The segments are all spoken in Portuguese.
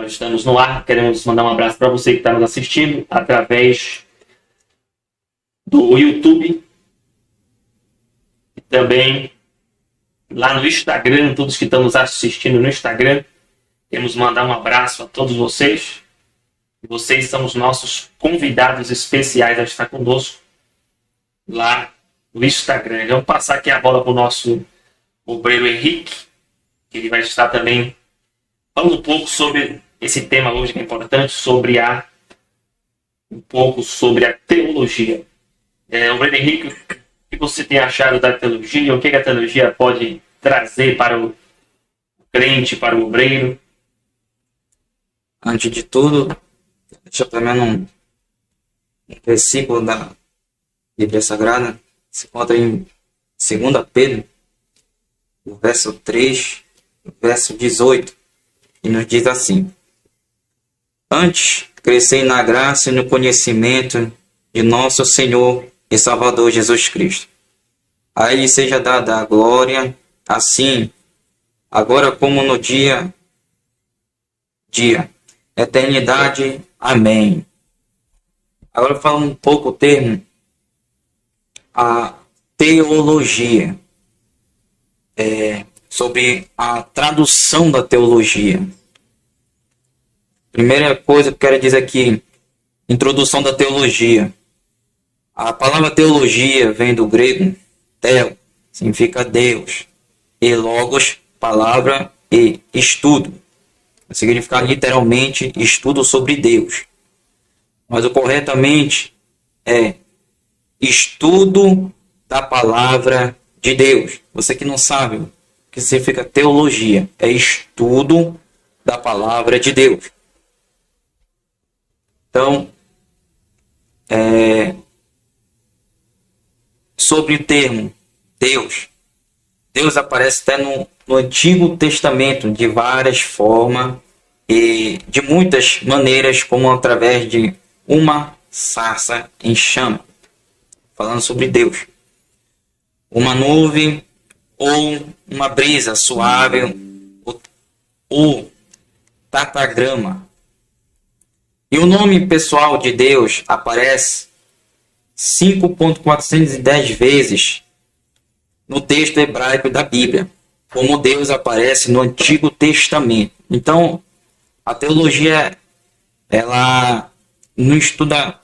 nós estamos no ar. Queremos mandar um abraço para você que está nos assistindo através do YouTube e também lá no Instagram, todos que estão nos assistindo no Instagram. Queremos mandar um abraço a todos vocês. Vocês são os nossos convidados especiais a estar conosco lá no Instagram. Vamos passar aqui a bola para o nosso obreiro Henrique, que ele vai estar também falando um pouco sobre esse tema hoje que é importante, um pouco sobre a teologia. Obreiro Henrique, o que você tem achado da teologia? O que a teologia pode trazer para o crente, para o obreiro? Antes de tudo, deixa eu também um versículo da Bíblia Sagrada. Se encontra em 2 Pedro, no verso 3, no verso 18, e nos diz assim: antes, crescei na graça e no conhecimento de nosso Senhor e Salvador Jesus Cristo. A Ele seja dada a glória, assim, agora como no dia, eternidade. Amém. Agora falando um pouco o termo, a teologia, sobre a tradução da teologia. Primeira coisa que eu quero dizer aqui, introdução da teologia. A palavra teologia vem do grego theo, significa Deus, e logos, palavra, e estudo. Significa literalmente estudo sobre Deus. Mas o corretamente é estudo da palavra de Deus. Você que não sabe o que significa teologia, é estudo da palavra de Deus. Então, sobre o termo Deus, Deus aparece até no Antigo Testamento de várias formas e de muitas maneiras, como através de uma sarça em chama, falando sobre Deus. Uma nuvem ou uma brisa suave, ou tatagrama. E o nome pessoal de Deus aparece 5.410 vezes no texto hebraico da Bíblia, como Deus aparece no Antigo Testamento. Então, a teologia, ela não estuda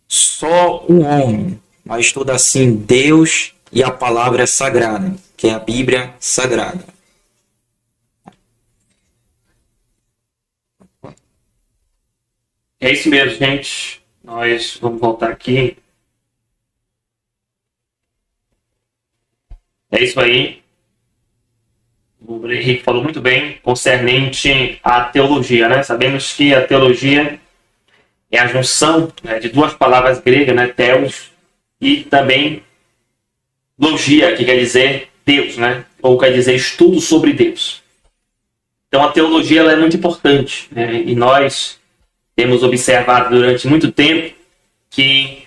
só o homem, mas estuda assim Deus e a palavra sagrada, que é a Bíblia Sagrada. É isso mesmo, gente. Nós vamos voltar aqui. É isso aí. O Henrique falou muito bem concernente à teologia, né? Sabemos que a teologia é a junção, né, de duas palavras gregas, né? Theos e também logia, que quer dizer Deus, né? Ou quer dizer estudo sobre Deus. Então a teologia ela é muito importante, né? E nós temos observado durante muito tempo que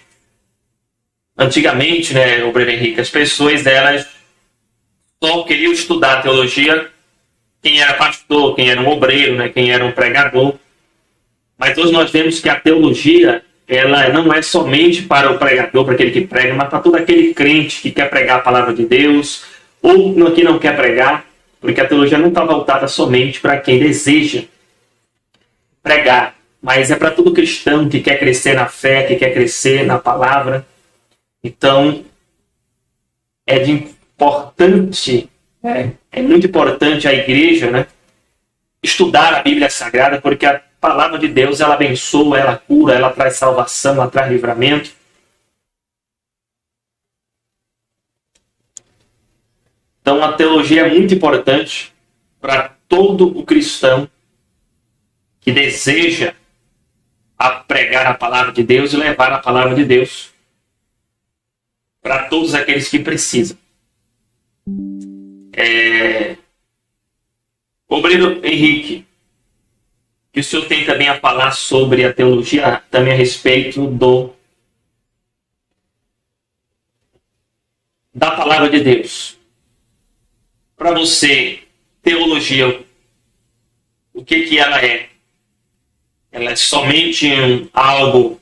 antigamente, né, obreiro Henrique, as pessoas elas só queriam estudar teologia quem era pastor, quem era um obreiro, né, quem era um pregador. Mas hoje nós vemos que a teologia ela não é somente para o pregador, para aquele que prega, mas para todo aquele crente que quer pregar a palavra de Deus ou que não quer pregar, porque a teologia não está voltada somente para quem deseja pregar, mas é para todo cristão que quer crescer na fé, que quer crescer na palavra. Então, é muito importante a igreja, né, estudar a Bíblia Sagrada, porque a palavra de Deus ela abençoa, ela cura, ela traz salvação, ela traz livramento. Então a teologia é muito importante para todo o cristão que deseja pregar a palavra de Deus e levar a palavra de Deus para todos aqueles que precisam. Obreiro Henrique, que o senhor tem também a falar sobre a teologia, também a respeito da palavra de Deus. Para você, teologia, o que ela é? ela é somente algo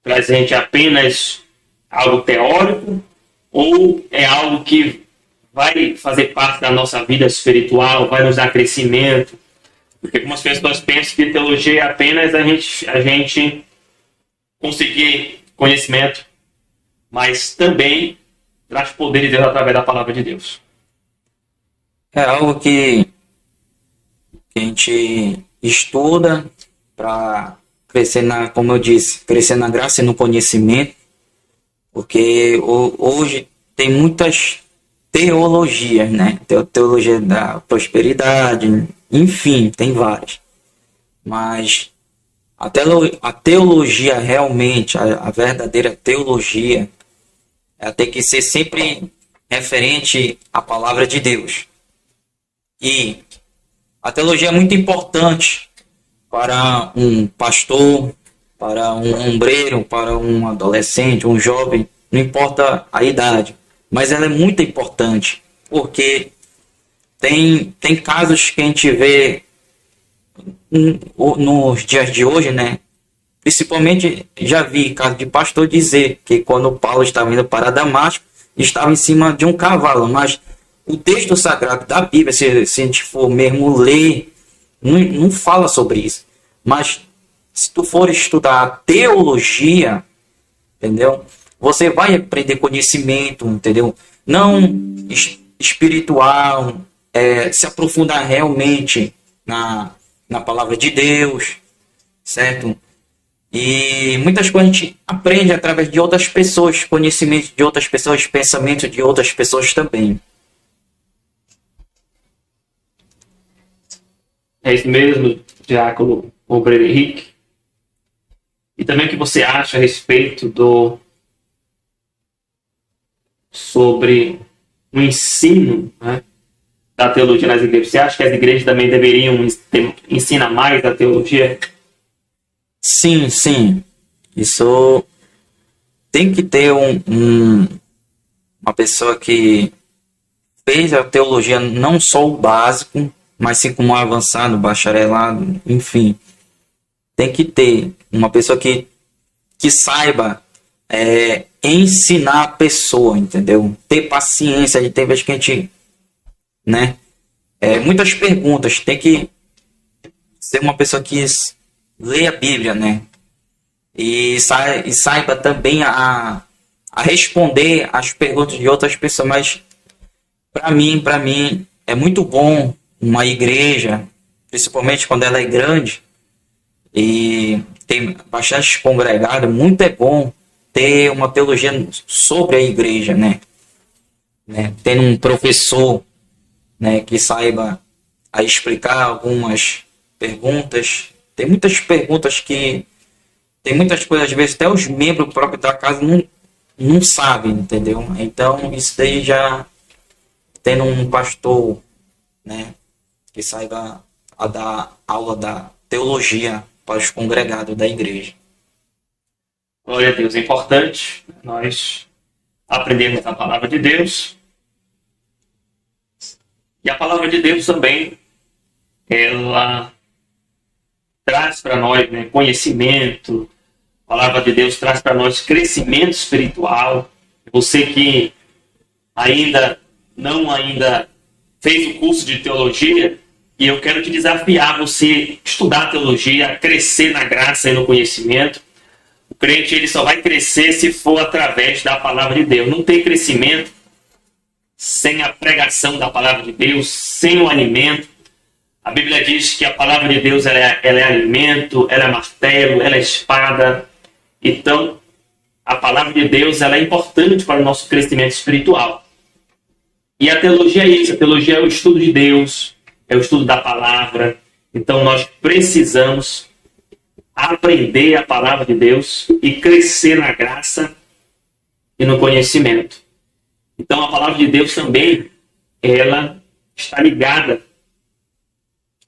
presente, apenas algo teórico, ou é algo que vai fazer parte da nossa vida espiritual, vai nos dar crescimento? Porque algumas pessoas pensam que teologia é apenas a gente conseguir conhecimento, mas também traz poder de Deus através da palavra de Deus. É algo que a gente estuda para crescer como eu disse, crescer na graça e no conhecimento, porque hoje tem muitas teologias, né? Teologia da prosperidade, enfim, tem várias. Mas a teologia realmente, a verdadeira teologia, ela tem que ser sempre referente à palavra de Deus. E a teologia é muito importante para um pastor, para um ombreiro, para um adolescente, um jovem, não importa a idade, mas ela é muito importante, porque tem casos que a gente vê nos dias de hoje, né? Principalmente já vi caso de pastor dizer que quando Paulo estava indo para Damasco, estava em cima de um cavalo, mas o texto sagrado da Bíblia, se a gente for mesmo ler, não fala sobre isso. Mas se tu for estudar a teologia, entendeu? Você vai aprender conhecimento, entendeu? Não espiritual, se aprofundar realmente na palavra de Deus, certo? E muitas coisas a gente aprende através de outras pessoas, conhecimento de outras pessoas, pensamento de outras pessoas também. É isso mesmo, diácono Obreiro Henrique. E também o que você acha a respeito sobre o ensino, né, da teologia nas igrejas? Você acha que as igrejas também deveriam ensinar mais da teologia? Sim, sim. Isso tem que ter uma pessoa que fez a teologia não só o básico, mas sim como avançado, bacharelado, enfim. Tem que ter uma pessoa que saiba ensinar a pessoa, entendeu? Ter paciência. Tem vezes que a gente, né? Muitas perguntas. Tem que ser uma pessoa que lê a Bíblia, né? E saiba também a responder as perguntas de outras pessoas. Mas para mim é muito bom uma igreja, principalmente quando ela é grande e tem bastante congregado, muito é bom ter uma teologia sobre a igreja, né? Tendo um professor, né, que saiba a explicar algumas perguntas. Tem muitas perguntas que tem muitas coisas, às vezes até os membros próprios da casa não sabem, entendeu? Então isso daí já tendo um pastor, né, que saiba a dar aula da teologia para os congregados da igreja. Glória a Deus. É importante nós aprendermos a palavra de Deus. E a palavra de Deus também, ela traz para nós, né, conhecimento. A palavra de Deus traz para nós crescimento espiritual. Você que ainda fez o curso de teologia, e eu quero te desafiar você estudar teologia, a crescer na graça e no conhecimento. O crente ele só vai crescer se for através da palavra de Deus. Não tem crescimento sem a pregação da palavra de Deus, sem o alimento. A Bíblia diz que a palavra de Deus ela é alimento, ela é martelo, ela é espada. Então, a palavra de Deus ela é importante para o nosso crescimento espiritual. E a teologia é isso. A teologia é o estudo de Deus, é o estudo da palavra. Então, nós precisamos aprender a palavra de Deus e crescer na graça e no conhecimento. Então, a palavra de Deus também, ela está ligada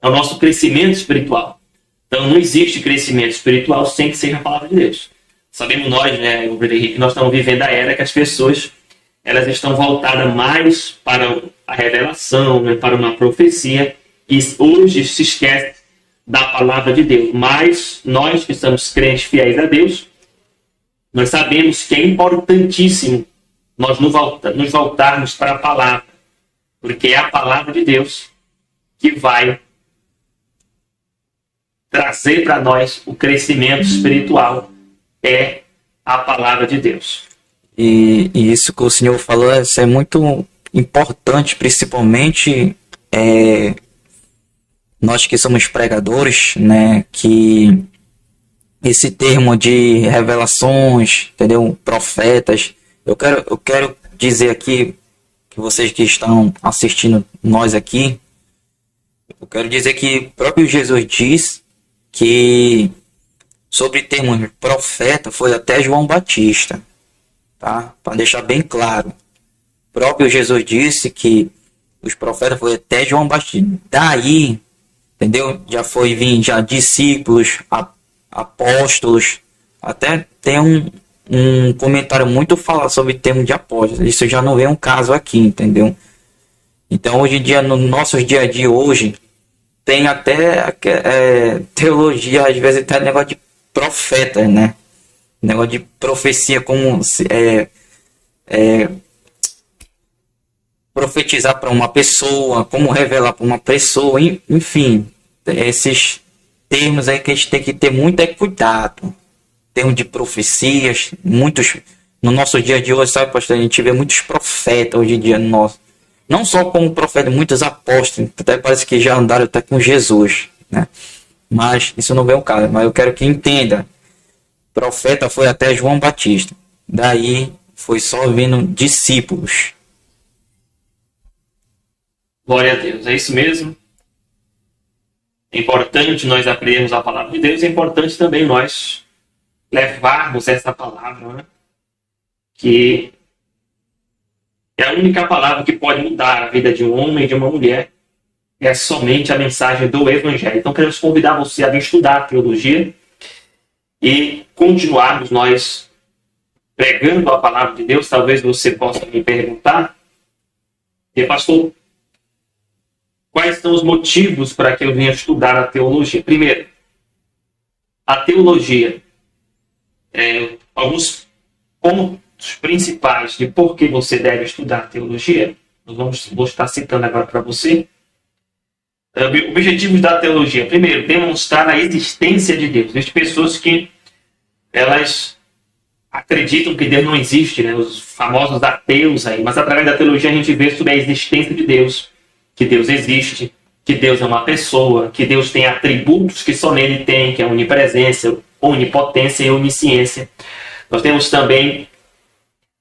ao nosso crescimento espiritual. Então, não existe crescimento espiritual sem que seja a palavra de Deus. Sabemos nós, né, o Henrique, que nós estamos vivendo a era que as pessoas elas estão voltadas mais para a revelação, né, para uma profecia, e hoje se esquece da palavra de Deus. Mas nós que somos crentes fiéis a Deus, nós sabemos que é importantíssimo nós nos voltarmos para a palavra, porque é a palavra de Deus que vai trazer para nós o crescimento espiritual, é a palavra de Deus. E isso que o senhor falou, isso é muito importante, principalmente nós que somos pregadores, né, que esse termo de revelações, entendeu? Profetas, eu quero dizer aqui, que vocês que estão assistindo nós aqui, eu quero dizer que o próprio Jesus diz que sobre o termo profeta foi até João Batista, tá? Para deixar bem claro. O próprio Jesus disse que os profetas foi até João Batista. Daí, entendeu? Já foi vindo já discípulos, apóstolos. Até tem um comentário muito falado sobre o termo de apóstolos. Isso já não vem um caso aqui, entendeu? Então, hoje em dia, no nosso dia a dia hoje, tem até teologia, às vezes até negócio de profeta, né? Negócio de profecia, como profetizar para uma pessoa, como revelar para uma pessoa, enfim, esses termos aí que a gente tem que ter muito cuidado. Termos de profecias, muitos, no nosso dia de hoje, sabe, pastor, a gente vê muitos profetas hoje em dia no nosso. Não só como profeta, muitos apóstolos, até parece que já andaram até com Jesus, né? Mas isso não vem ao caso, mas eu quero que entenda. Profeta foi até João Batista. Daí foi só vindo discípulos. Glória a Deus, é isso mesmo. É importante nós aprendermos a palavra de Deus, é importante também nós levarmos essa palavra, né? Que é a única palavra que pode mudar a vida de um homem e de uma mulher. É somente a mensagem do Evangelho. Então, queremos convidar você a vir estudar a teologia e continuarmos nós pregando a palavra de Deus. Talvez você possa me perguntar, pastor, quais são os motivos para que eu venha estudar a teologia? Primeiro, a teologia, alguns pontos principais de por que você deve estudar teologia. Vou estar citando agora para você. Objetivos da teologia. Primeiro, demonstrar a existência de Deus. Existem pessoas que elas acreditam que Deus não existe, né? Os famosos ateus aí. Mas através da teologia a gente vê sobre a existência de Deus. Que Deus existe, que Deus é uma pessoa, que Deus tem atributos que só nele tem, que é a onipresença, onipotência e onisciência. Nós temos também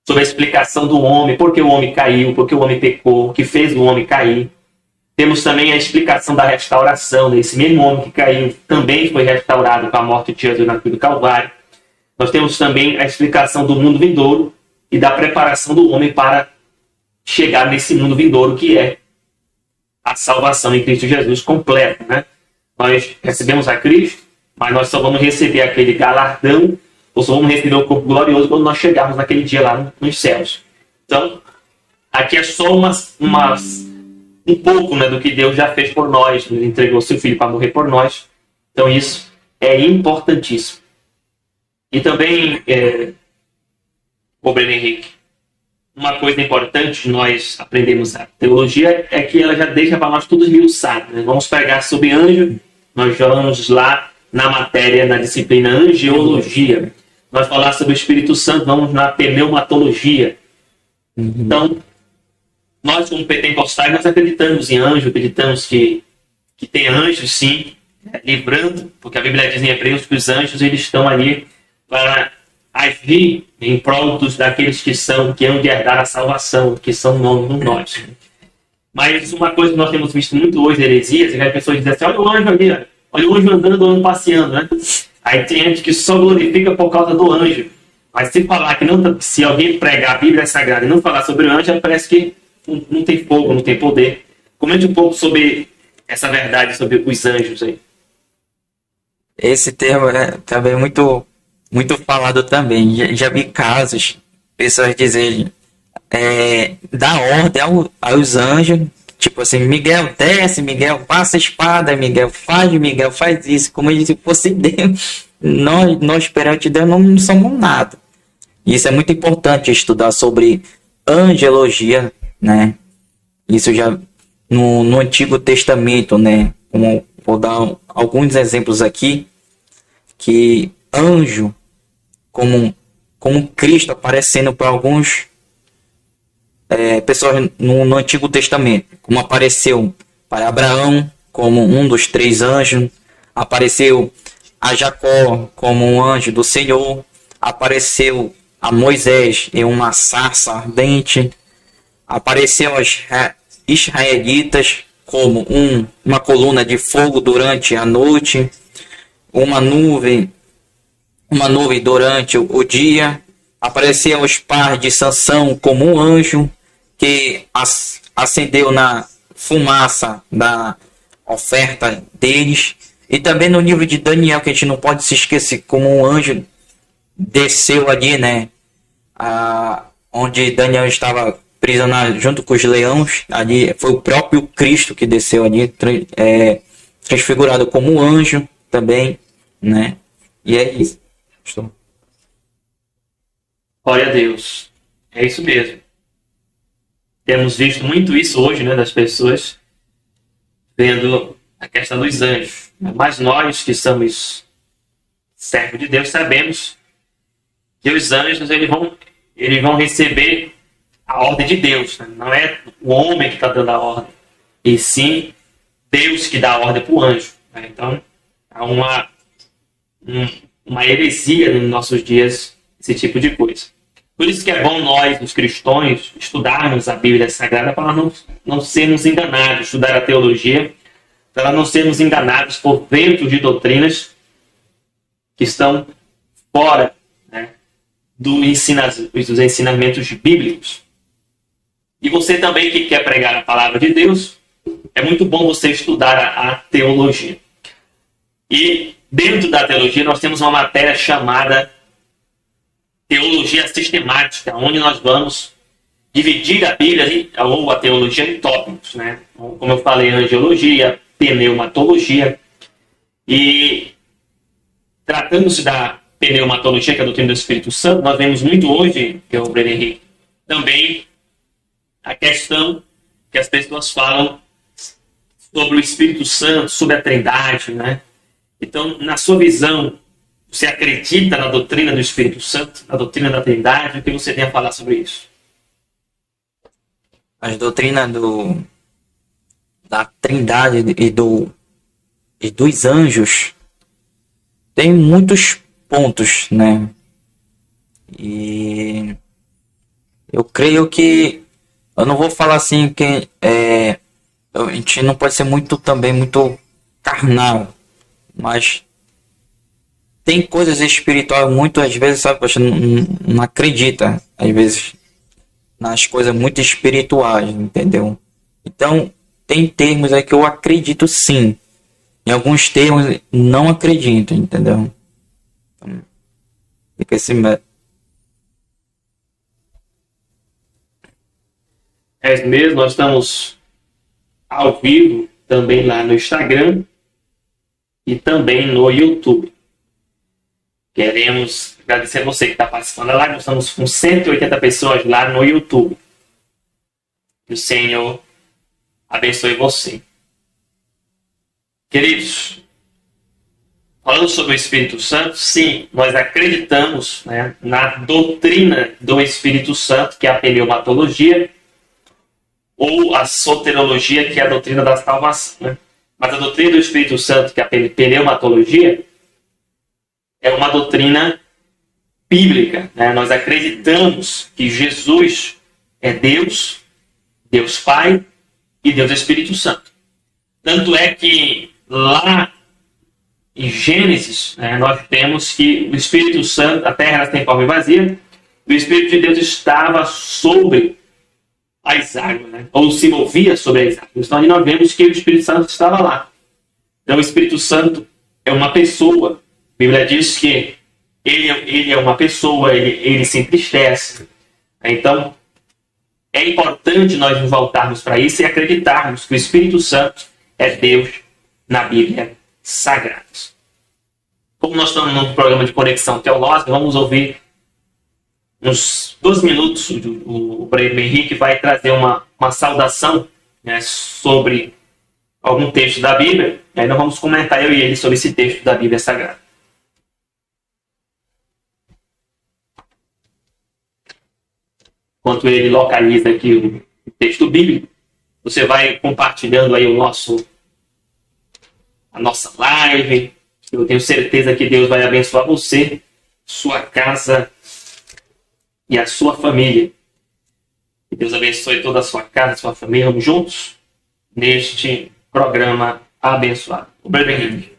sobre a explicação do homem, por que o homem caiu, por que o homem pecou, o que fez o homem cair. Temos também a explicação da restauração, né? Esse mesmo homem que caiu também foi restaurado com a morte de Jesus na cruz do Calvário. Nós temos também a explicação do mundo vindouro e da preparação do homem para chegar nesse mundo vindouro, que é a salvação em Cristo Jesus completa, né? Nós recebemos a Cristo, mas nós só vamos receber aquele galardão, ou só vamos receber o corpo glorioso quando nós chegarmos naquele dia lá nos céus. Então, aqui é só um pouco, né, do que Deus já fez por nós, nos entregou seu Filho para morrer por nós. Então isso é importantíssimo. E também, o Breno Henrique, uma coisa importante nós aprendemos a teologia é que ela já deixa para nós tudo esmiuçado, né? Vamos pegar sobre anjo, nós já vamos lá na matéria, na disciplina angiologia. Nós falar sobre o Espírito Santo, vamos na pneumatologia. Então, nós como pentecostais, nós acreditamos em anjo, acreditamos que tem anjos sim, livrando, porque a Bíblia diz em Hebreus que os anjos eles estão ali para agir em prol daqueles que hão de herdar a salvação, que são nós. Mas uma coisa que nós temos visto muito hoje, heresias, é que as pessoas dizem assim, olha o anjo ali, olha o anjo andando, o anjo passeando, né? Aí tem gente que só glorifica por causa do anjo. Mas se falar que se alguém pregar a Bíblia Sagrada e não falar sobre o anjo, parece que não tem fogo, não tem poder. Comente um pouco sobre essa verdade, sobre os anjos aí. Esse termo é também muito falado também. Já vi casos, pessoas dizerem, dar ordem aos anjos, Tipo assim, Miguel desce, Miguel passa a espada, Miguel faz isso, como se fosse Deus. Nós perante Deus não somos nada. Isso é muito importante estudar sobre angelologia, né? Isso já no Antigo Testamento, né? Vou dar alguns exemplos aqui, que anjo, como Cristo aparecendo para alguns pessoas no Antigo Testamento, como apareceu para Abraão como um dos 3 anjos, apareceu a Jacó como um anjo do Senhor, apareceu a Moisés em uma sarça ardente, apareceu aos israelitas como uma coluna de fogo durante a noite, uma nuvem durante o dia, apareceu aos pais de Sansão como um anjo que acendeu na fumaça da oferta deles, e também no livro de Daniel, que a gente não pode se esquecer, como um anjo desceu ali, né, onde Daniel estava prisioneiro junto com os leões. Ali foi o próprio Cristo que desceu ali, transfigurado como um anjo também, né, e é isso. Glória a Deus. É isso mesmo. Temos visto muito isso hoje, né, das pessoas vendo a questão dos anjos. Mas nós que somos servos de Deus sabemos que os anjos eles vão receber a ordem de Deus. Né? Não é o homem que está dando a ordem, e sim Deus que dá a ordem para o anjo. Né? Então há uma heresia nos nossos dias, esse tipo de coisa. Por isso que é bom nós, os cristãos, estudarmos a Bíblia Sagrada para não sermos enganados, estudar a teologia, para não sermos enganados por ventos de doutrinas que estão fora, né, dos ensinamentos bíblicos. E você também que quer pregar a palavra de Deus, é muito bom você estudar a teologia. E dentro da teologia nós temos uma matéria chamada teologia sistemática, onde nós vamos dividir a Bíblia ou a teologia em tópicos, né? Como eu falei, angiologia, pneumatologia. E tratando-se da pneumatologia, que é a doutrina do Espírito Santo, nós vemos muito hoje, que é o Breno Henrique, também a questão que as pessoas falam sobre o Espírito Santo, sobre a Trindade, né? Então, na sua visão, você acredita na doutrina do Espírito Santo, na doutrina da Trindade? O que você tem a falar sobre isso? As doutrinas da Trindade e dos anjos tem muitos pontos, né? E eu creio que eu não vou falar assim que a gente não pode ser muito carnal, mas tem coisas espirituais muitas vezes, sabe, você não acredita às vezes nas coisas muito espirituais, entendeu? Então tem termos aí que eu acredito sim, em alguns termos não acredito, entendeu? Então, fica esse É mesmo, nós estamos ao vivo também lá no Instagram e também no YouTube. Queremos agradecer a você que está participando da live. Nós estamos com 180 pessoas lá no YouTube. Que o Senhor abençoe você. Queridos, falando sobre o Espírito Santo, sim, nós acreditamos, né, na doutrina do Espírito Santo, que é a pneumatologia, ou a soterologia, que é a doutrina da salvação. Né? Mas a doutrina do Espírito Santo, que é a pneumatologia, é uma doutrina bíblica. Né? Nós acreditamos que Jesus é Deus, Deus Pai e Deus Espírito Santo. Tanto é que lá em Gênesis, né, nós temos que o Espírito Santo, a terra era sem forma e vazia, o Espírito de Deus estava sobre as águas, né? Ou se movia sobre as águas. Então ali nós vemos que o Espírito Santo estava lá. Então o Espírito Santo é uma pessoa. A Bíblia diz que ele é uma pessoa, ele se entristece. Então, É importante nós nos voltarmos para isso e acreditarmos que o Espírito Santo é Deus na Bíblia Sagrada. Como nós estamos num programa de conexão teológica, vamos ouvir uns 12 minutos. O Breno Henrique vai trazer uma saudação, né, sobre algum texto da Bíblia. Aí nós vamos comentar, eu e ele, sobre esse texto da Bíblia Sagrada. Enquanto ele localiza aqui o texto bíblico, você vai compartilhando aí a nossa live. Eu tenho certeza que Deus vai abençoar você, sua casa e a sua família. Que Deus abençoe toda a sua casa, sua família. Vamos juntos neste programa abençoado. O Breno Henrique.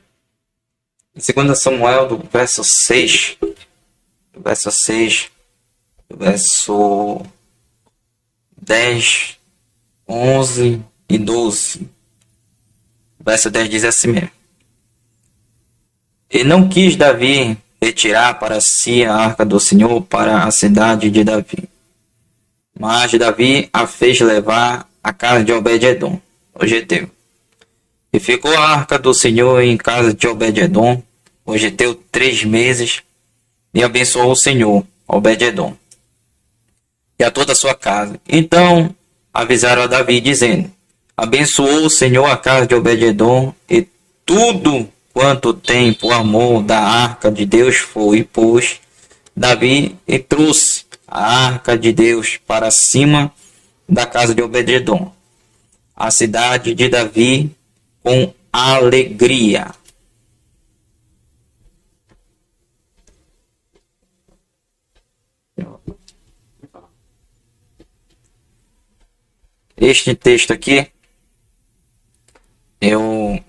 Em 2 Samuel, do verso 6, do verso 10, 11 e 12. O verso 10 diz assim mesmo: E não quis Davi retirar para si a arca do Senhor para a cidade de Davi, mas Davi a fez levar à casa de Obed-edom, o geteu. E ficou a arca do Senhor em casa de Obed-edom, o geteu, 3 meses, e abençoou o Senhor, Obed-edom, e a toda a sua casa. Então avisaram a Davi, dizendo: Abençoou o Senhor a casa de Obed-edom, e tudo quanto tem por amor da arca de Deus foi, pois Davi e trouxe a arca de Deus para cima da casa de Obed-edom, a cidade de Davi, com alegria. Este texto aqui, eu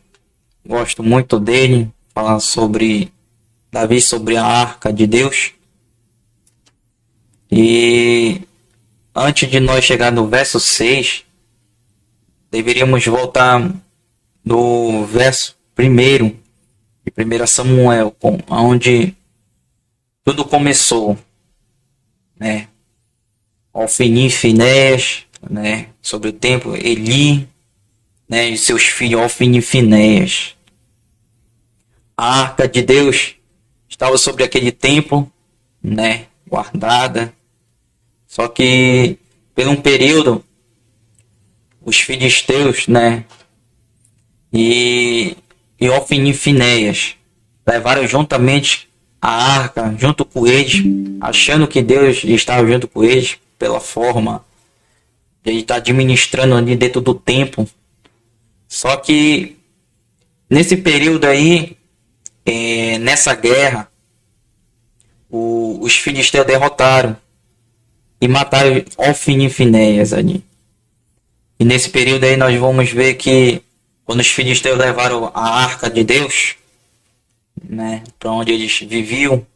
gosto muito dele, falar sobre Davi, sobre a arca de Deus. E antes de nós chegar no verso 6, deveríamos voltar no verso 1 de 1 Samuel, onde tudo começou, né? Ofni e Finéias, né? Sobre o templo, Eli, né? E seus filhos Ofni e Finéias. A arca de Deus estava sobre aquele templo, né? Guardada. Só que por um período os filisteus, né, e Ofni e Finéias levaram juntamente a arca junto com eles, achando que Deus estava junto com eles pela forma de ele estar administrando ali dentro do templo. Só que nesse período aí, nessa guerra, os filisteus derrotaram e mataram Ofni e Finéias ali. E nesse período aí nós vamos ver que quando os filisteus levaram a arca de Deus, né, para onde eles viviam,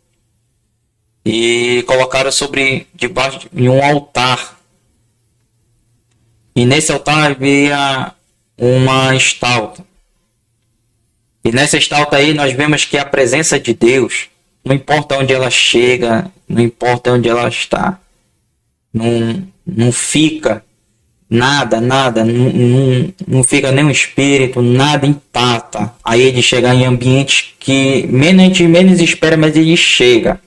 e colocaram debaixo de um altar. E nesse altar havia uma estátua. E nessa estátua aí nós vemos que a presença de Deus, não importa onde ela chega, não importa onde ela está, não fica nada, não fica nenhum espírito, nada empata a ele chegar em ambientes que a gente menos espera, mas ele chega.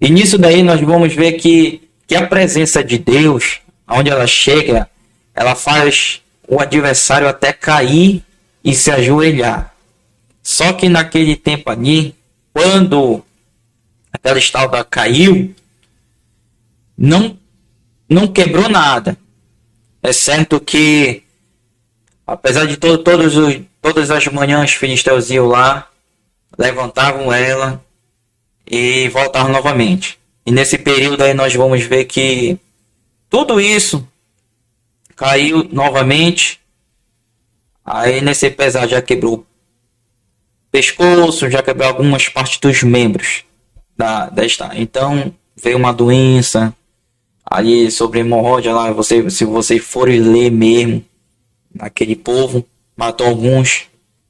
E nisso daí nós vamos ver que a presença de Deus, onde ela chega, ela faz o adversário até cair e se ajoelhar. Só que naquele tempo ali, quando aquela estátua caiu, não quebrou nada, exceto que, apesar de todas as manhãs os filisteus iam lá, levantavam ela e voltavam novamente. E nesse período aí nós vamos ver que tudo isso caiu novamente. Aí nesse pesar já quebrou o pescoço, já quebrou algumas partes dos membros da estátua. Então veio uma doença ali sobre hemorroida lá, se vocês forem ler mesmo, aquele povo matou alguns,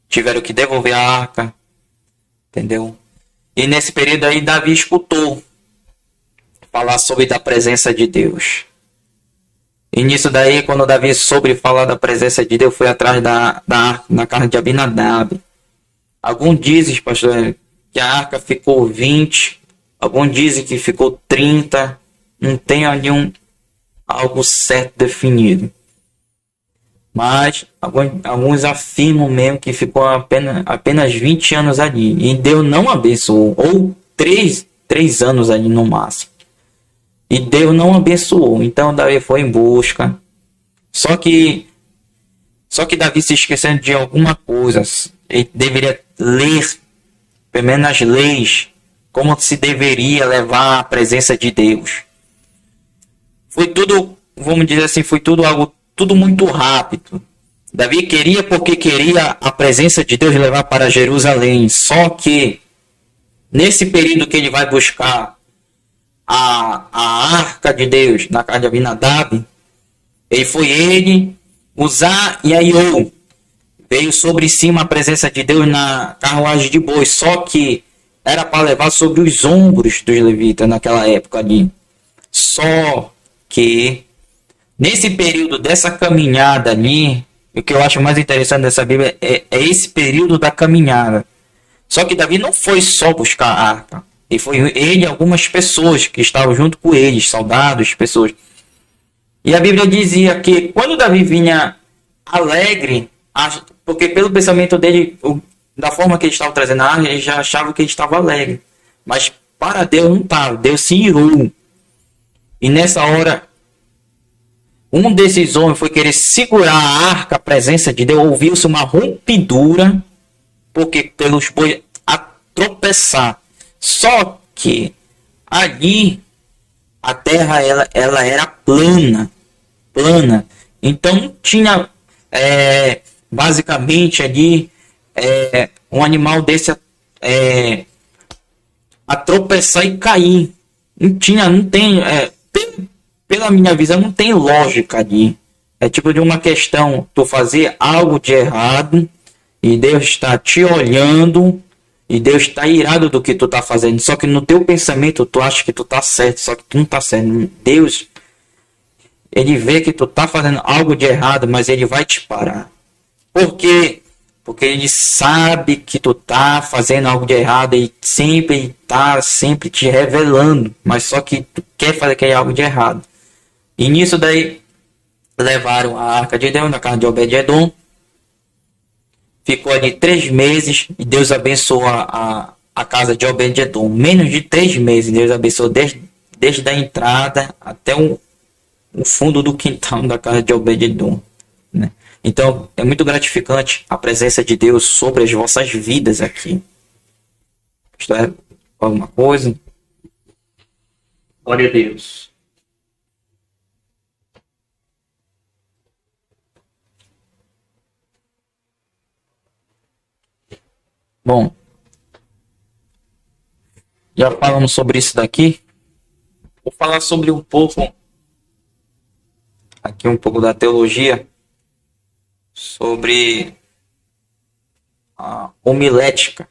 tiveram que devolver a arca, entendeu? E nesse período aí Davi escutou falar sobre a presença de Deus. E nisso daí, quando Davi soube falar da presença de Deus, foi atrás da arca, na casa de Abinadab. Alguns dizem, pastor, que a arca ficou 20, alguns dizem que ficou 30, não tem ali algo certo definido. Mas alguns afirmam mesmo que ficou apenas 20 anos ali. E Deus não abençoou, ou 3 anos ali no máximo. E Deus não abençoou. Então Davi foi em busca. Só que Davi se esquecendo de alguma coisa. Ele deveria ler, pelo menos as leis, como se deveria levar a presença de Deus. Foi tudo, vamos dizer assim, foi tudo muito rápido. Davi queria porque queria a presença de Deus levar para Jerusalém. Só que nesse período que ele vai buscar a arca de Deus na casa de Abinadab, ele usar e aí veio sobre cima a presença de Deus na carruagem de boi, só que era para levar sobre os ombros dos levitas naquela época ali. Só que nesse período dessa caminhada ali, o que eu acho mais interessante dessa Bíblia é esse período da caminhada. Só que Davi não foi só buscar a arca. E foi ele e algumas pessoas que estavam junto com eles, soldados, pessoas. E a Bíblia dizia que quando Davi vinha alegre, porque pelo pensamento dele, da forma que ele estava trazendo a arca, ele já achava que ele estava alegre. Mas para Deus não estava. Deus se irou. E nessa hora, um desses homens foi querer segurar a arca, a presença de Deus. Ouviu-se uma rompidura, porque pelos bois a tropeçar. Só que ali a terra ela era plana. Então tinha basicamente ali um animal desse a tropeçar e cair. Não tem, pela minha visão, não tem lógica ali. É tipo de uma questão, tu fazer algo de errado e Deus está te olhando e Deus está irado do que tu tá fazendo. Só que no teu pensamento tu acha que tu tá certo, só que tu não tá certo. Deus, ele vê que tu tá fazendo algo de errado, mas ele vai te parar. Por quê? Porque ele sabe que tu tá fazendo algo de errado e sempre tá te revelando, mas só que tu quer fazer aquele algo de errado. E nisso daí levaram a arca de Deus na casa de Obed-edom. Ficou ali 3 meses e Deus abençoou a casa de Obed-edom. Menos de 3 meses Deus abençoou desde a entrada até o fundo do quintal da casa de Obed-edom, né? Então é muito gratificante a presença de Deus sobre as vossas vidas aqui. Isto é alguma coisa? Glória a Deus. Bom, já falamos sobre isso daqui. Vou falar sobre um pouco da teologia, sobre a homilética.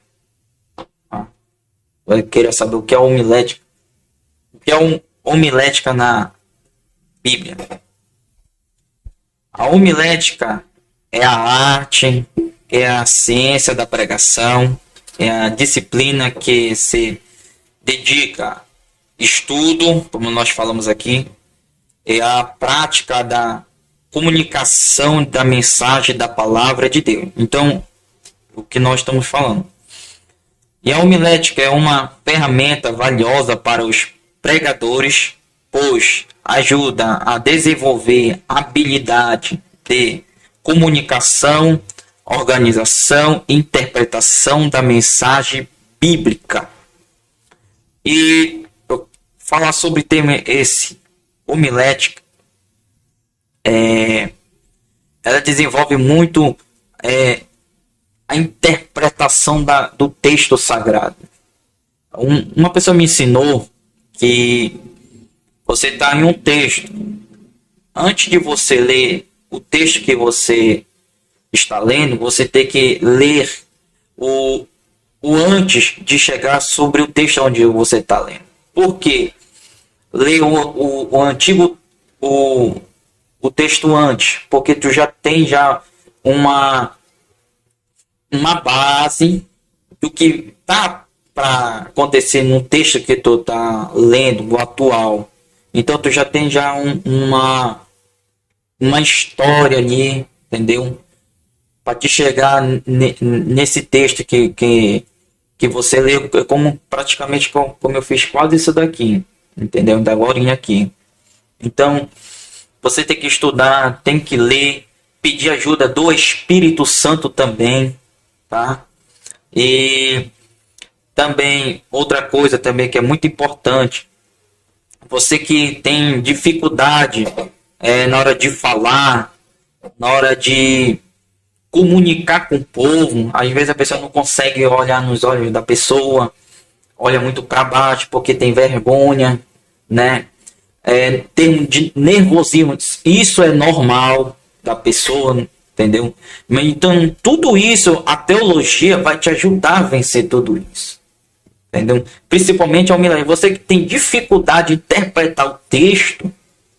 Vai querer saber o que é homilética? O que é homilética na Bíblia? A homilética é a arte, é a ciência da pregação, é a disciplina que se dedica a estudo, como nós falamos aqui, é a prática da comunicação da mensagem da palavra de Deus. Então, o que nós estamos falando. E a homilética é uma ferramenta valiosa para os pregadores, pois ajuda a desenvolver habilidade de comunicação, organização e interpretação da mensagem bíblica. E falar sobre o tema esse, homilética, ela desenvolve muito a interpretação do texto sagrado. Uma pessoa me ensinou que você está em um texto. Antes de você ler o texto que você está lendo, você tem que ler o antes de chegar sobre o texto onde você está lendo. Por quê? Ler o o texto antes, porque tu já tem já uma, uma base do que tá para acontecer no texto que tu tá lendo, o atual. Então tu já tem já uma história ali, entendeu? Para te chegar nesse texto que você lê, como praticamente como eu fiz quase isso daqui, entendeu? Da agora aqui. Então, você tem que estudar, tem que ler, pedir ajuda do Espírito Santo também, tá? E também outra coisa também que é muito importante, você que tem dificuldade na hora de falar, na hora de comunicar com o povo, às vezes a pessoa não consegue olhar nos olhos da pessoa, olha muito para baixo porque tem vergonha, né? Termo de nervosismo, isso é normal da pessoa, entendeu? Então, tudo isso, a teologia vai te ajudar a vencer tudo isso, entendeu? Principalmente ao milagre. Você que tem dificuldade de interpretar o texto,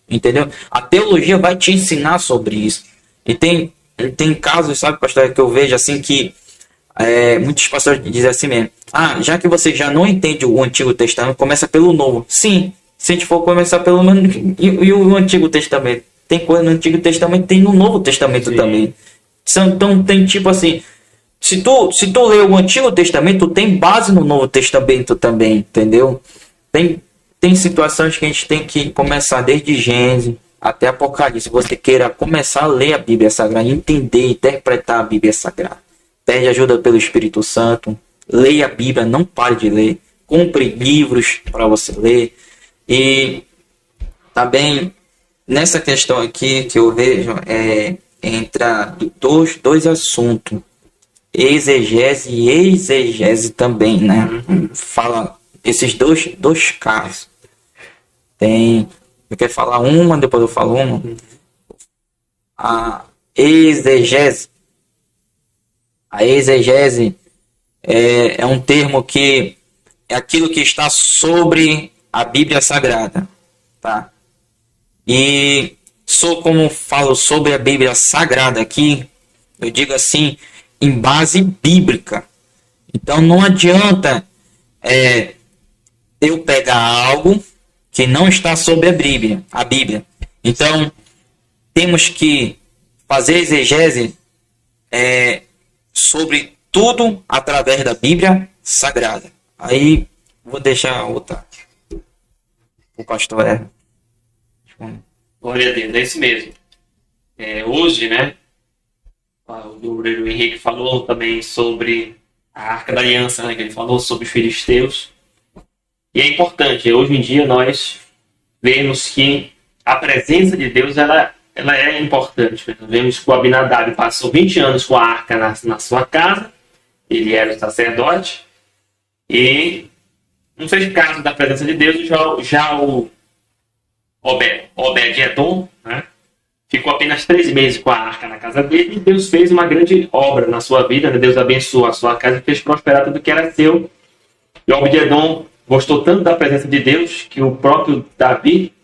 entendeu? A teologia vai te ensinar sobre isso. E tem casos, sabe, pastor, que eu vejo assim que muitos pastores dizem assim mesmo: ah, já que você já não entende o Antigo Testamento, começa pelo Novo. Sim, se a gente for começar pelo e o Antigo Testamento? Tem coisa no Antigo Testamento, tem no Novo Testamento. Sim. Também. Então tem tipo assim, se tu lê o Antigo Testamento, tu tem base no Novo Testamento também, entendeu? Tem situações que a gente tem que começar desde Gênesis até Apocalipse. Se você queira começar a ler a Bíblia Sagrada, entender, interpretar a Bíblia Sagrada, pede ajuda pelo Espírito Santo, leia a Bíblia, não pare de ler, compre livros para você ler. E também nessa questão aqui que eu vejo entra dois assuntos, exegese e exegese também, né? Fala esses dois casos. Eu quero falar uma, depois eu falo uma. A exegese. A exegese é um termo que é aquilo que está sobre a Bíblia Sagrada, tá? E como falo sobre a Bíblia Sagrada aqui, eu digo assim, em base bíblica. Então não adianta eu pegar algo que não está sobre a Bíblia. Então temos que fazer exegese sobre tudo através da Bíblia Sagrada. Aí vou deixar outra o pastor Glória a Deus, é isso mesmo. Hoje, né, o obreiro Henrique falou também sobre a Arca da Aliança, né, que ele falou sobre os filisteus. E é importante, hoje em dia nós vemos que a presença de Deus ela é importante. Vemos que o Abinadab passou 20 anos com a arca na sua casa, ele era o sacerdote, e não fez caso da presença de Deus. Já o Obed-Edom, né, ficou apenas 3 meses com a arca na casa dele, e Deus fez uma grande obra na sua vida, né? Deus abençoou a sua casa e fez prosperar tudo que era seu. E Obed-Edom gostou tanto da presença de Deus que o próprio Davi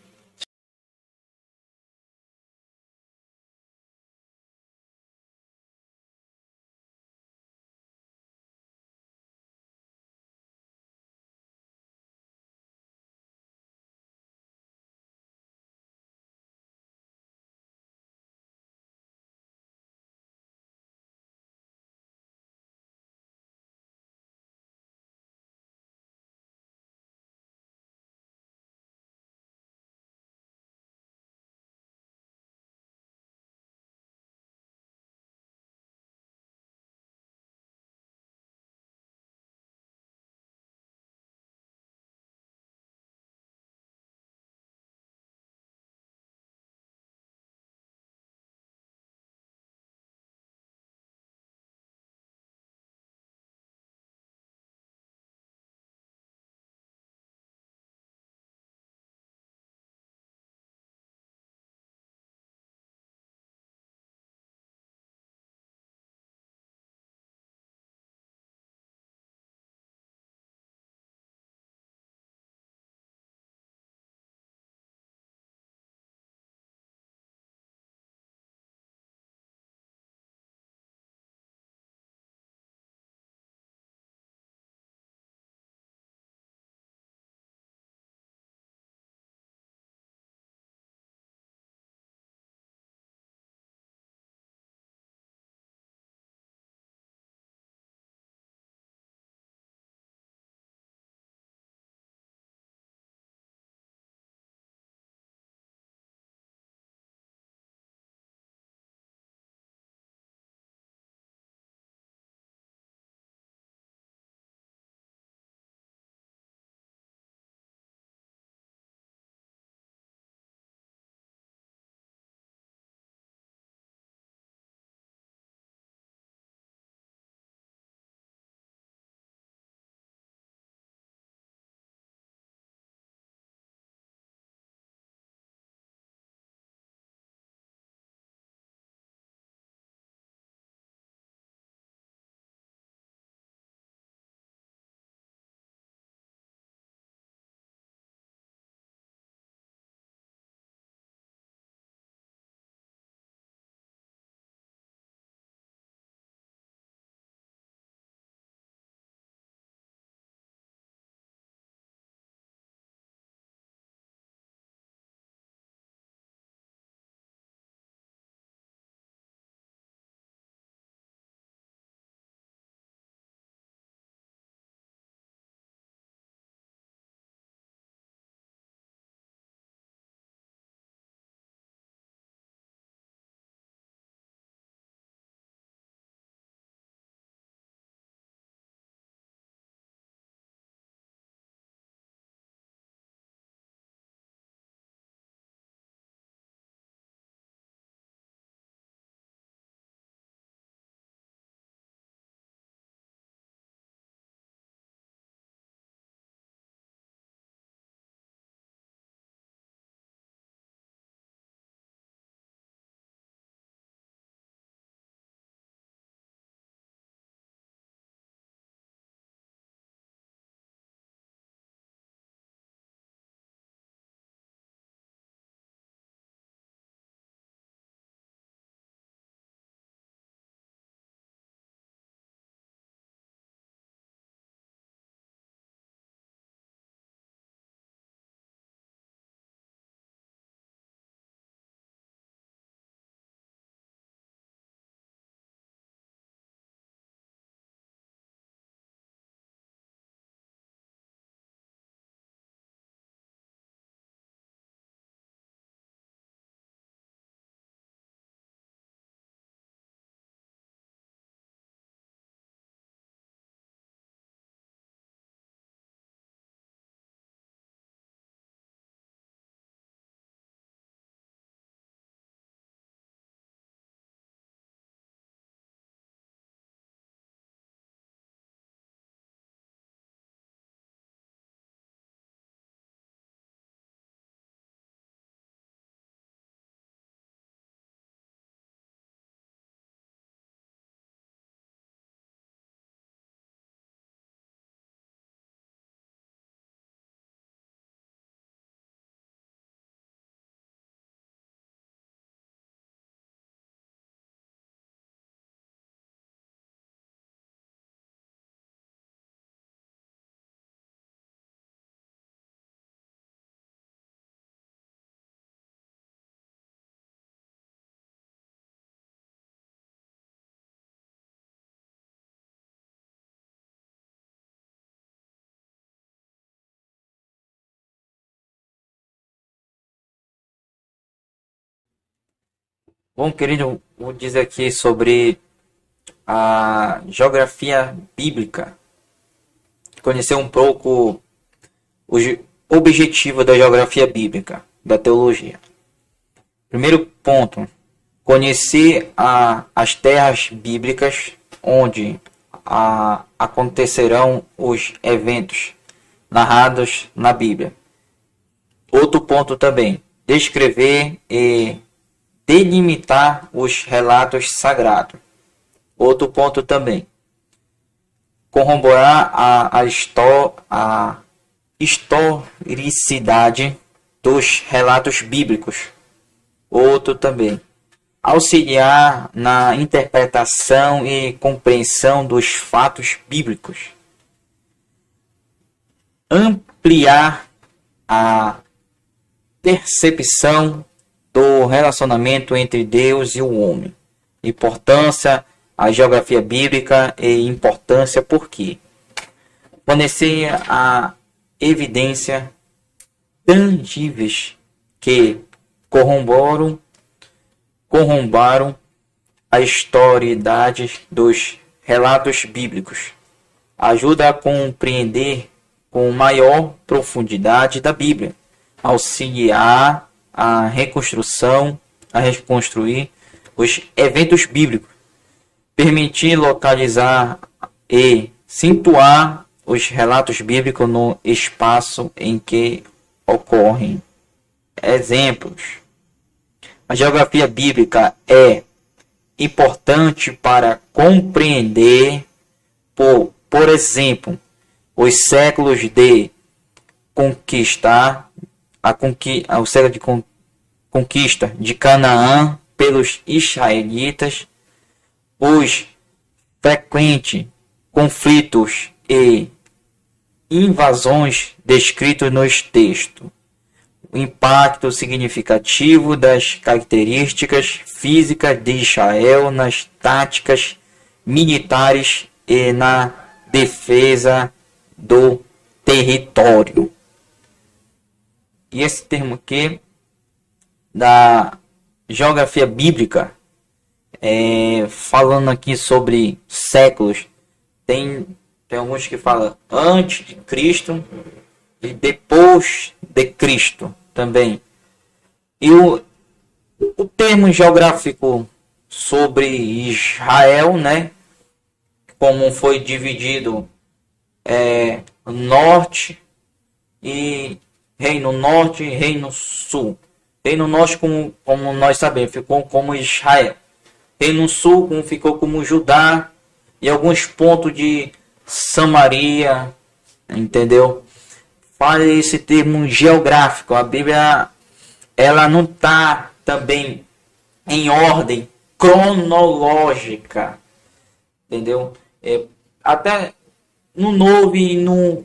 Bom, querido, vou dizer aqui sobre a geografia bíblica. Conhecer um pouco o objetivo da geografia bíblica, da teologia. Primeiro ponto, conhecer as terras bíblicas onde acontecerão os eventos narrados na Bíblia. Outro ponto também, descrever e delimitar os relatos sagrados. Outro ponto também, corroborar a historicidade dos relatos bíblicos. Outro também, auxiliar na interpretação e compreensão dos fatos bíblicos. Ampliar a percepção do relacionamento entre Deus e o homem. Importância, a geografia bíblica e importância por quê? Fornecer a evidência tangíveis que corroboram a historicidade dos relatos bíblicos. Ajuda a compreender com maior profundidade da Bíblia. Auxiliar a reconstruir os eventos bíblicos. Permitir localizar e situar os relatos bíblicos no espaço em que ocorrem. Exemplos. A geografia bíblica é importante para compreender, por exemplo, os séculos de o século de conquista de Canaã pelos israelitas, os frequentes conflitos e invasões descritos nos textos, o impacto significativo das características físicas de Israel nas táticas militares e na defesa do território. E esse termo aqui da geografia bíblica, falando aqui sobre séculos, tem alguns que falam antes de Cristo e depois de Cristo também. E o termo geográfico sobre Israel, né, como foi dividido norte e Reino Norte e Reino Sul. Reino Norte, como nós sabemos, ficou como Israel. Reino Sul ficou como Judá e alguns pontos de Samaria, entendeu? Fala esse termo geográfico. A Bíblia, ela não está também em ordem cronológica, entendeu? Até no Novo e no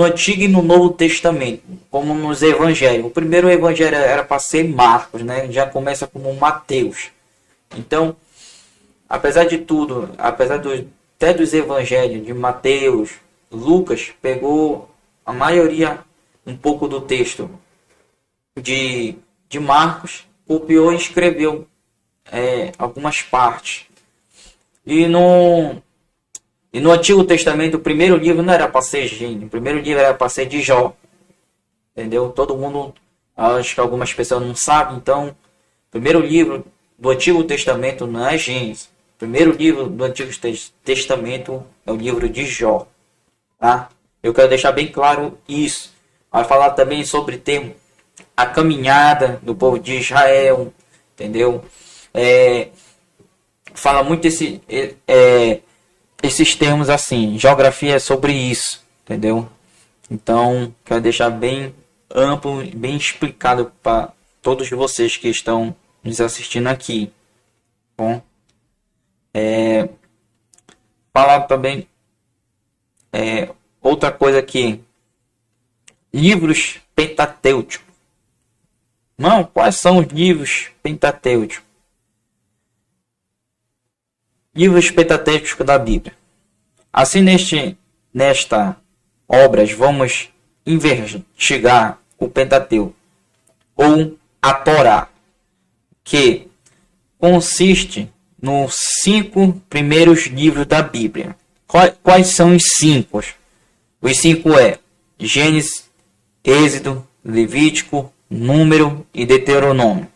Antigo e no Novo Testamento, como nos Evangelhos. O primeiro Evangelho era para ser Marcos, né? Já começa como Mateus. Então, apesar de tudo, até dos Evangelhos de Mateus, Lucas pegou a maioria, um pouco do texto de Marcos, copiou e escreveu algumas partes. E no Antigo Testamento, o primeiro livro não era para ser Gênesis, o primeiro livro era para ser de Jó. Entendeu? Todo mundo, acho que algumas pessoas não sabem, então, o primeiro livro do Antigo Testamento não é Gênesis. O primeiro livro do Antigo Testamento é o livro de Jó. Tá? Eu quero deixar bem claro isso. Vai falar também sobre a caminhada do povo de Israel, entendeu? Fala muito esses termos assim, geografia é sobre isso, entendeu? Então, quero deixar bem amplo, bem explicado para todos vocês que estão nos assistindo aqui. Bom, falar também outra coisa aqui, livros pentatêuticos. Não, quais são os livros pentatêuticos? Livros pentatêuticos da Bíblia. Assim, nesta obras, vamos investigar o Pentateuco, ou a Torá, que consiste nos 5 primeiros livros da Bíblia. Quais são os 5? Os 5 é Gênesis, Êxodo, Levítico, Número e Deuteronômio.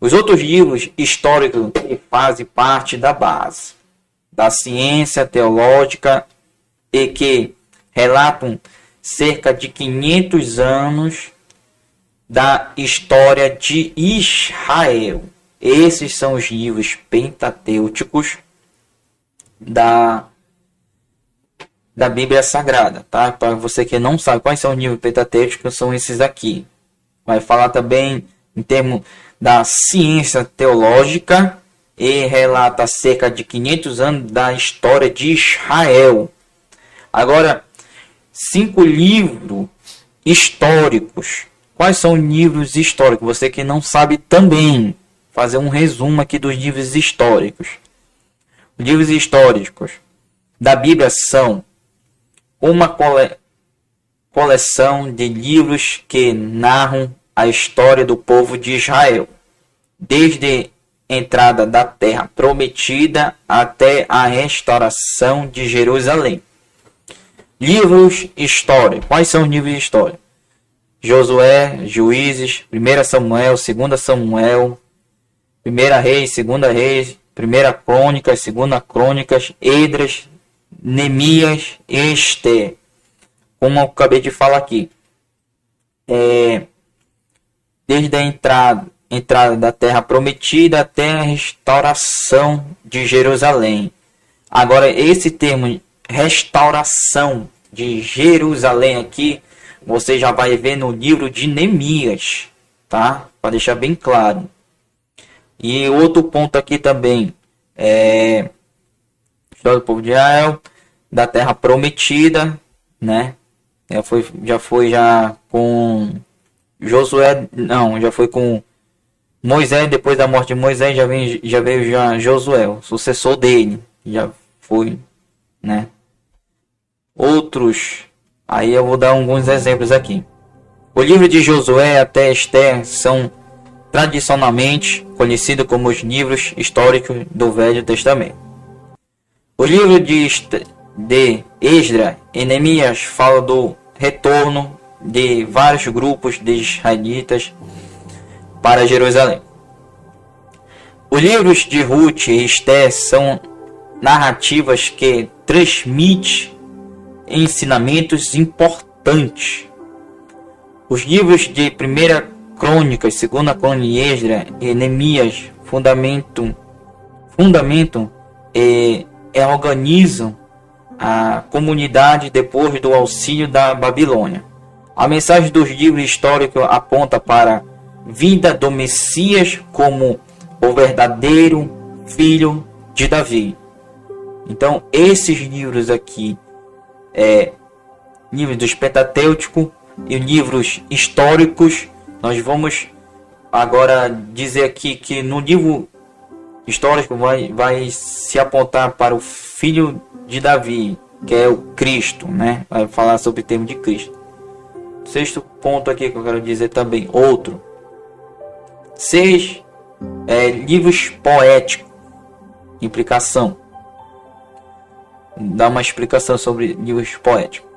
Os outros livros históricos que fazem parte da base da ciência teológica e que relatam cerca de 500 anos da história de Israel. Esses são os livros pentatêuticos da Bíblia Sagrada, tá? Para você que não sabe quais são os livros pentatêuticos, são esses aqui. Vai falar também em termos da ciência teológica e relata cerca de 500 anos da história de Israel. Agora, 5 livros históricos. Quais são os livros históricos? Você que não sabe também fazer um resumo aqui dos livros históricos. Os livros históricos da Bíblia são uma coleção de livros que narram a história do povo de Israel, desde a entrada da Terra Prometida até a restauração de Jerusalém. Livros históricos. Quais são os livros históricos? Josué, Juízes, 1 Samuel, 2 Samuel, 1 Reis, 2 Reis, 1 Crônicas, 2 Crônicas, Esdras, Neemias e Esther. Como eu acabei de falar aqui. Desde a entrada da Terra Prometida até a restauração de Jerusalém. Agora, esse termo restauração de Jerusalém aqui, você já vai ver no livro de Neemias, tá? Para deixar bem claro. E outro ponto aqui também é história do povo de Israel, da Terra Prometida, né? Já foi com Josué, não, já foi com Moisés. Depois da morte de Moisés já veio Josué, o sucessor dele, já foi, né? Outros, aí eu vou dar alguns exemplos aqui. O livro de Josué até Esther são tradicionalmente conhecidos como os livros históricos do Velho Testamento. O livro de Esdras e Neemias fala do retorno de vários grupos de israelitas para Jerusalém. Os livros de Ruth e Esther são narrativas que transmitem ensinamentos importantes. Os livros de 1 Crônicas, 2 Crônicas e Esdras e Neemias fundamentam e organizam a comunidade depois do auxílio da Babilônia. A mensagem dos livros históricos aponta para a vinda do Messias como o verdadeiro filho de Davi. Então, esses livros aqui, livros dos Pentatêuticos e livros históricos, nós vamos agora dizer aqui que no livro histórico vai se apontar para o filho de Davi, que é o Cristo, né? Vai falar sobre o termo de Cristo. Sexto ponto aqui que eu quero dizer também, outro. 6 livros poéticos. Implicação. Dá uma explicação sobre livros poéticos.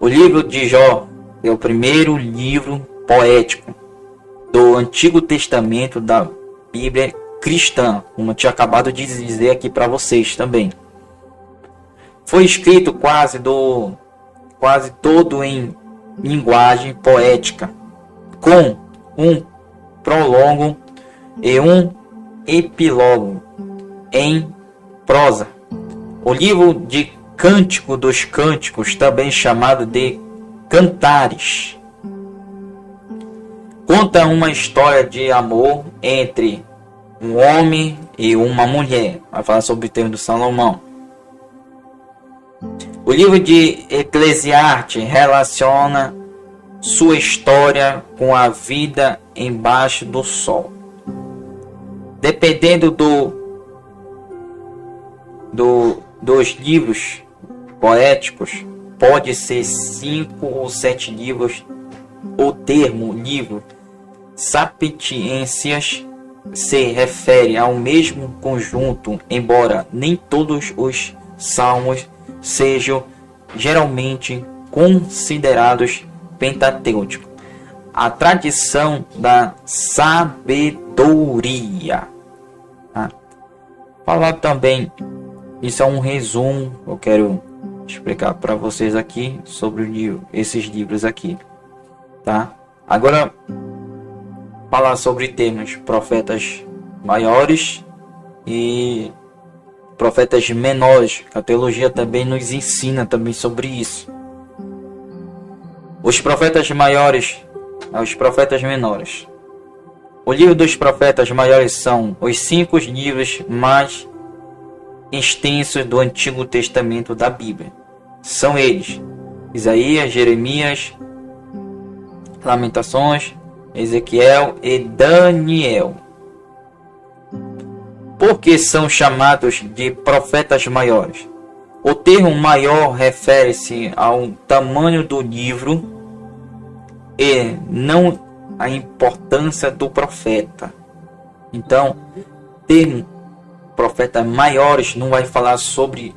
O livro de Jó é o primeiro livro poético do Antigo Testamento da Bíblia cristã, como eu tinha acabado de dizer aqui para vocês também. Foi escrito quase todo em linguagem poética, com um prólogo e um epílogo em prosa. O livro de Cântico dos Cânticos, também chamado de Cantares, conta uma história de amor entre um homem e uma mulher. Vai falar sobre o termo do Salomão. O livro de Eclesiastes relaciona sua história com a vida embaixo do sol. Dependendo dos livros poéticos, pode ser 5 ou 7 livros. O termo livro Sapientias se refere ao mesmo conjunto, embora nem todos os salmos sejam geralmente considerados pentatêuticos. A tradição da sabedoria. Falar também, isso é um resumo, eu quero explicar para vocês aqui sobre esses livros aqui, tá? Agora, falar sobre termos profetas maiores e profetas menores. A teologia também nos ensina também sobre isso. Os profetas maiores, os profetas menores. O livro dos profetas maiores são os 5 livros mais extensos do Antigo Testamento da Bíblia. São eles: Isaías, Jeremias, Lamentações, Ezequiel e Daniel. Por que são chamados de profetas maiores? O termo maior refere-se ao tamanho do livro e não à importância do profeta. Então, termo profetas maiores não vai falar sobre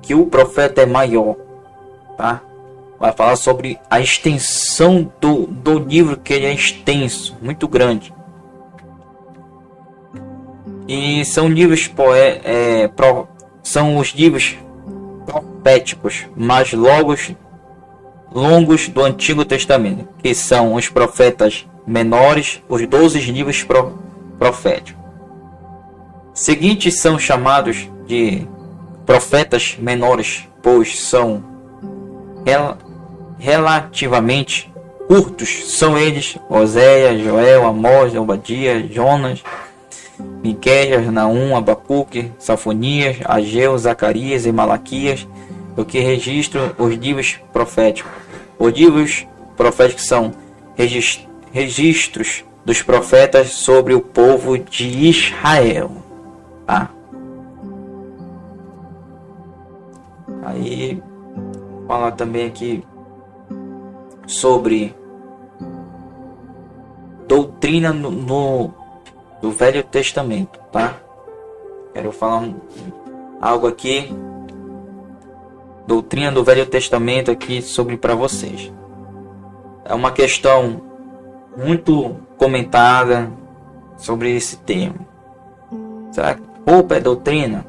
que o profeta é maior, tá? Vai falar sobre a extensão do livro, que ele é extenso, muito grande. E são livros são os livros proféticos mais longos do Antigo Testamento, que são os profetas menores, os 12 livros proféticos. Seguintes são chamados de profetas menores, pois são relativamente curtos. São eles: Oséias, Joel, Amós, Obadias, Jonas, Miqueias, Naum, Abacuque, Sofonias, Ageu, Zacarias e Malaquias, o que registram os livros proféticos. Os livros proféticos são registros dos profetas sobre o povo de Israel. Tá? Aí, falar também aqui sobre doutrina do Velho Testamento, tá? Quero falar algo aqui, doutrina do Velho Testamento aqui sobre para vocês. É uma questão muito comentada sobre esse termo. Será que roupa é doutrina?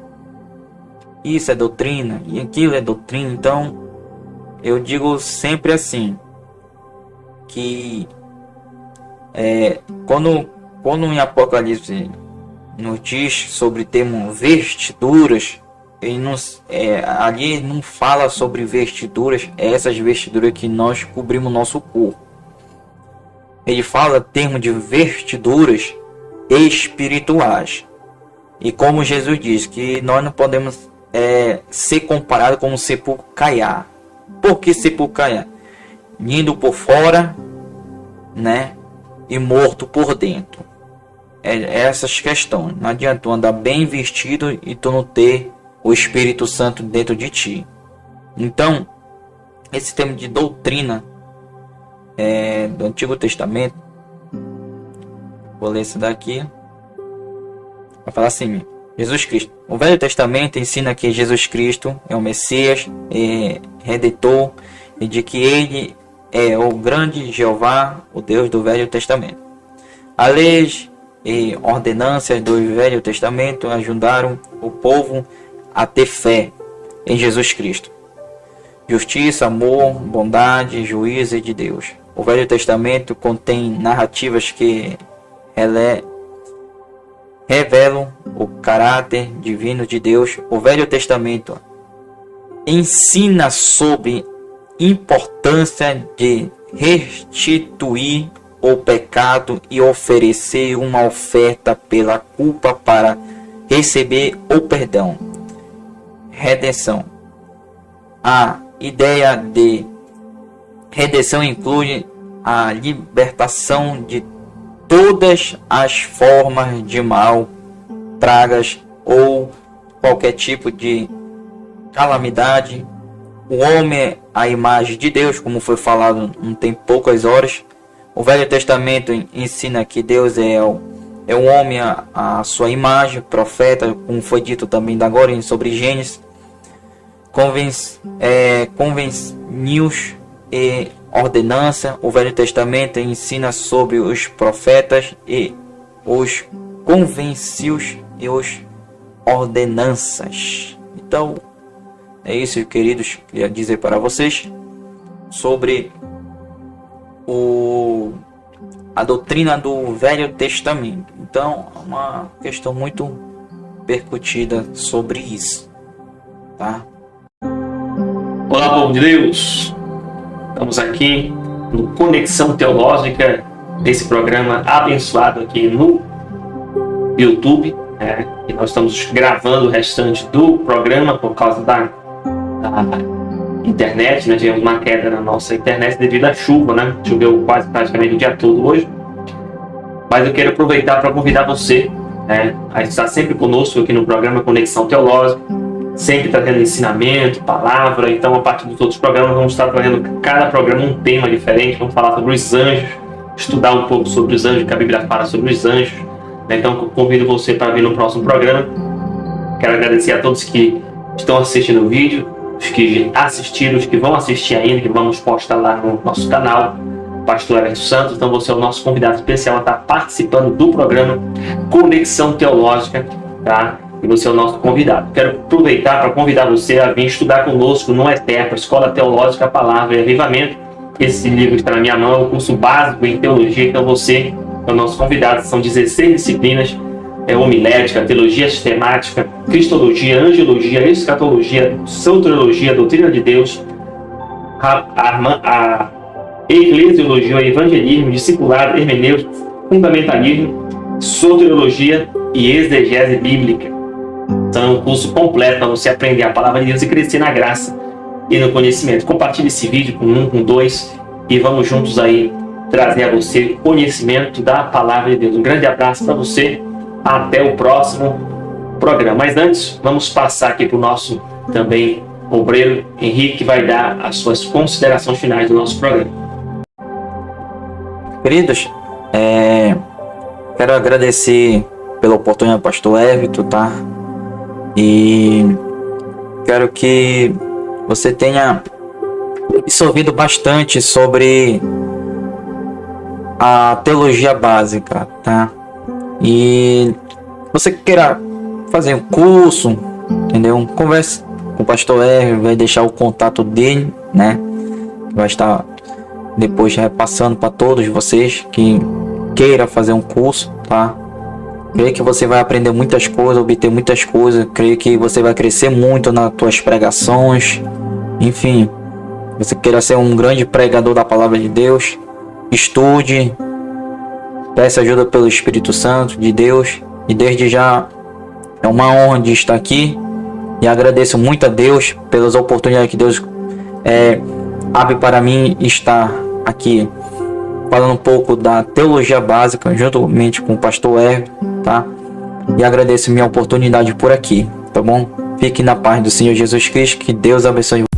Isso é doutrina e aquilo é doutrina? Então, eu digo sempre assim, que quando em Apocalipse nos diz sobre termo vestiduras, ele ali não fala sobre vestiduras, essas vestiduras que nós cobrimos nosso corpo. Ele fala termo de vestiduras espirituais. E como Jesus diz, que nós não podemos ser comparado com um sepulcro caiar. Por que sepulcro caiar? Lindo por fora, né? E morto por dentro. Essas questões. Não adianta tu andar bem vestido e tu não ter o Espírito Santo dentro de ti. Então, esse termo de doutrina do Antigo Testamento, vou ler isso daqui. Vai falar assim: Jesus Cristo. O Velho Testamento ensina que Jesus Cristo é o Messias, Redentor, e de que ele é o grande Jeová, o Deus do Velho Testamento. As leis e ordenanças do Velho Testamento ajudaram o povo a ter fé em Jesus Cristo. Justiça, amor, bondade, juízo de Deus. O Velho Testamento contém narrativas que revelam o caráter divino de Deus. O Velho Testamento ensina sobre a importância de restituir o pecado e oferecer uma oferta pela culpa para receber o perdão. Redenção. A ideia de redenção inclui a libertação de todas as formas de mal, pragas ou qualquer tipo de calamidade. O homem é a imagem de Deus, como foi falado não tem poucas horas. O Velho Testamento ensina que Deus é o é o homem a sua imagem, profeta, como foi dito também da agora sobre Gênesis. Convênios e ordenança. O Velho Testamento ensina sobre os profetas e os convencios e os ordenanças. Então, é isso, queridos, queria dizer para vocês sobre a doutrina do Velho Testamento. Então, é uma questão muito percutida sobre isso, tá? Olá, povo de Deus! Estamos aqui no Conexão Teológica, desse programa abençoado aqui no YouTube, né? E nós estamos gravando o restante do programa por causa da internet, né? Tivemos uma queda na nossa internet devido à chuva, né? Choveu quase praticamente o dia todo hoje. Mas eu quero aproveitar para convidar você, né, a estar sempre conosco aqui no programa Conexão Teológica, sempre trazendo ensinamento, palavra. Então, a partir dos outros programas, vamos estar trazendo cada programa um tema diferente. Vamos falar sobre os anjos, estudar um pouco sobre os anjos, que a Bíblia fala sobre os anjos. Então, convido você para vir no próximo programa. Quero agradecer a todos que estão assistindo o vídeo, os que assistiram, os que vão assistir ainda, que vamos postar lá no nosso canal, Pastor Everton Santos. Então, você é o nosso convidado especial a estar participando do programa Conexão Teológica, tá? E você é o nosso convidado. Quero aproveitar para convidar você a vir estudar conosco no ETEPA, Escola Teológica, Palavra e Avivamento. Esse livro está na minha mão, é um curso básico em teologia. Então, você é o nosso convidado. São 16 disciplinas: homilética, teologia sistemática, cristologia, angelologia, escatologia, soteriologia, doutrina de Deus, a eclesiologia, evangelismo, discipulado, hermenêutica, fundamentalismo, soteriologia e exegese bíblica. Então é um curso completo para você aprender a palavra de Deus e crescer na graça e no conhecimento. Compartilhe esse vídeo com um, com dois, e vamos juntos aí trazer a você conhecimento da palavra de Deus. Um grande abraço para você. Até o próximo programa. Mas antes, vamos passar aqui para o nosso também obreiro Henrique, que vai dar as suas considerações finais do nosso programa. Queridos, quero agradecer pela oportunidade, pastor Everton, tá? E quero que você tenha absorvido bastante sobre a teologia básica, tá? E você queira fazer um curso, entendeu? Converse com o pastor R, vai deixar o contato dele, né? Vai estar depois repassando para todos vocês que queira fazer um curso, tá? Creio que você vai aprender muitas coisas, obter muitas coisas. Creio que você vai crescer muito nas tuas pregações. Enfim, você queira ser um grande pregador da palavra de Deus, estude. Peça ajuda pelo Espírito Santo de Deus. E desde já é uma honra de estar aqui. E agradeço muito a Deus pelas oportunidades que Deus abre para mim estar aqui falando um pouco da teologia básica juntamente com o pastor R, tá? E agradeço minha oportunidade por aqui, tá bom? Fique na paz do Senhor Jesus Cristo. Que Deus abençoe.